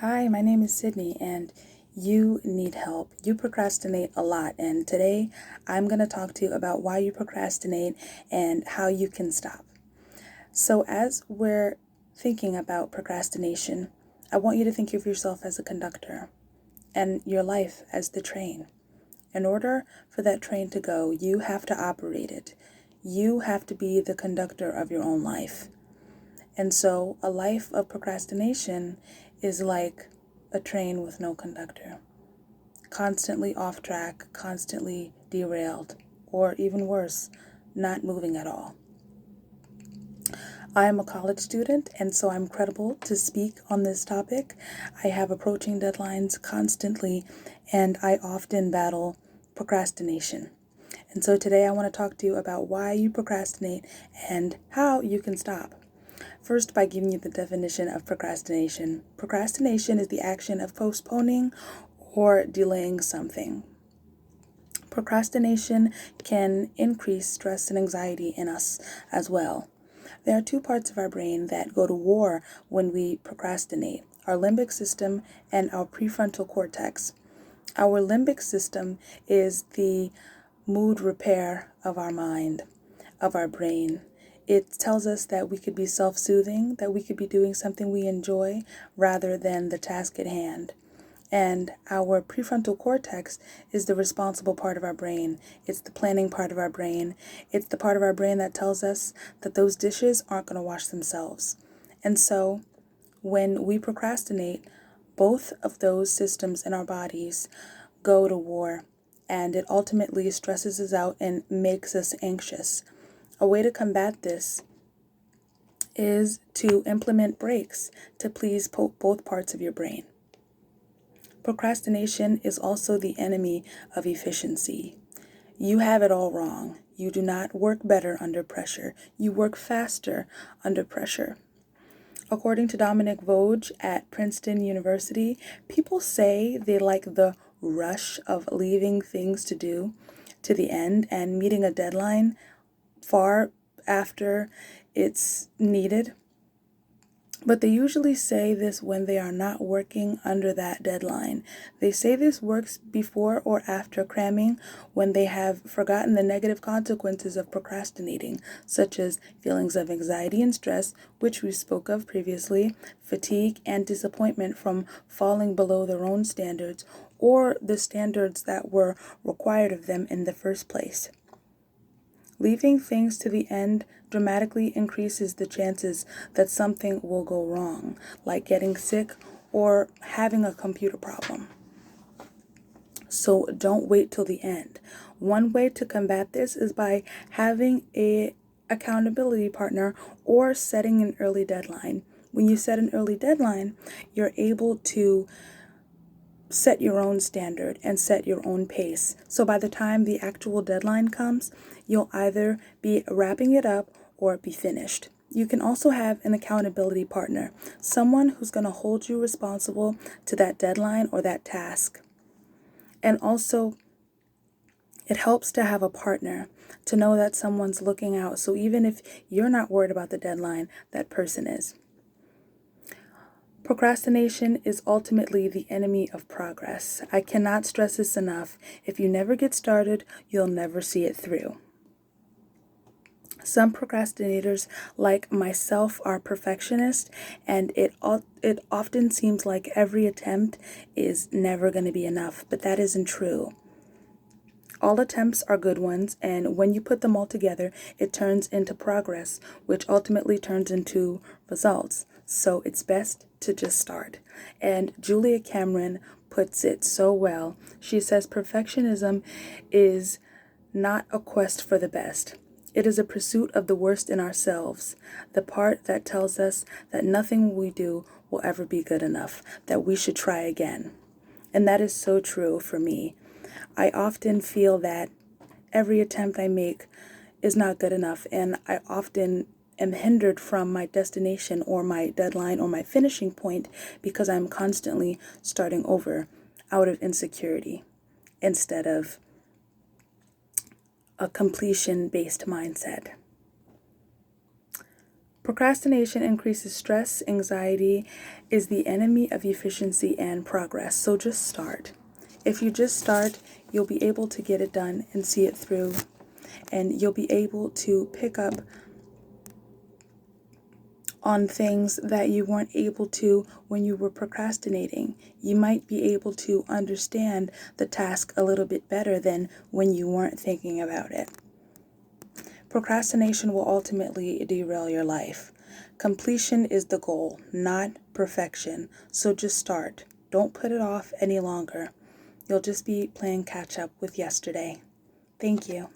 Hi, my name is Sydney, and you need help. You procrastinate a lot, and today I'm going to talk to you about why you procrastinate and how you can stop. So, as we're thinking about procrastination, I want you to think of yourself as a conductor and your life as the train. In order for that train to go, you have to operate it. You have to be the conductor of your own life. And so a life of procrastination is like a train with no conductor, constantly off track, constantly derailed, or even worse, not moving at all. I am a college student, and so I'm credible to speak on this topic. I have approaching deadlines constantly, and I often battle procrastination. And so today I want to talk to you about why you procrastinate and how you can stop. First, by giving you the definition of procrastination. Procrastination is the action of postponing or delaying something. Procrastination can increase stress and anxiety in us as well. There are two parts of our brain that go to war when we procrastinate: our limbic system and our prefrontal cortex. Our limbic system is the mood repair of our mind, of our brain. It tells us that we could be self-soothing, that we could be doing something we enjoy rather than the task at hand. And our prefrontal cortex is the responsible part of our brain. It's the planning part of our brain. It's the part of our brain that tells us that those dishes aren't going to wash themselves. And so when we procrastinate, both of those systems in our bodies go to war, and it ultimately stresses us out and makes us anxious. A way to combat this is to implement breaks to please both parts of your brain. Procrastination is also the enemy of efficiency. You have it all wrong. You do not work better under pressure. You work faster under pressure. According to Dominic Voge at Princeton University, people say they like the rush of leaving things to do to the end and meeting a deadline far after it's needed. But they usually say this when they are not working under that deadline. They say this works before or after cramming, when they have forgotten the negative consequences of procrastinating, such as feelings of anxiety and stress, which we spoke of previously, fatigue and disappointment from falling below their own standards or the standards that were required of them in the first place. Leaving things to the end dramatically increases the chances that something will go wrong, like getting sick or having a computer problem. So don't wait till the end. One way to combat this is by having an accountability partner or setting an early deadline. When you set an early deadline, you're able to set your own standard and set your own pace. So by the time the actual deadline comes, you'll either be wrapping it up or be finished. You can also have an accountability partner, someone who's going to hold you responsible to that deadline or that task. And also, it helps to have a partner, to know that someone's looking out. So even if you're not worried about the deadline, that person is. Procrastination is ultimately the enemy of progress. I cannot stress this enough. If you never get started, you'll never see it through. Some procrastinators, like myself, are perfectionists, and it often seems like every attempt is never going to be enough, but that isn't true. All attempts are good ones, and when you put them all together, it turns into progress, which ultimately turns into results. So it's best to just start. And Julia Cameron puts it so well. She says perfectionism is not a quest for the best. It is a pursuit of the worst in ourselves, the part that tells us that nothing we do will ever be good enough, that we should try again. And that is so true for me. I often feel that every attempt I make is not good enough, and I often am hindered from my destination or my deadline or my finishing point because I'm constantly starting over out of insecurity instead of a completion-based mindset. Procrastination increases stress, anxiety, is the enemy of efficiency and progress. So just start. If you just start, you'll be able to get it done and see it through. And you'll be able to pick up on things that you weren't able to when you were procrastinating. You might be able to understand the task a little bit better than when you weren't thinking about it. Procrastination will ultimately derail your life. Completion is the goal, not perfection. So just start. Don't put it off any longer. You'll just be playing catch up with yesterday. Thank you.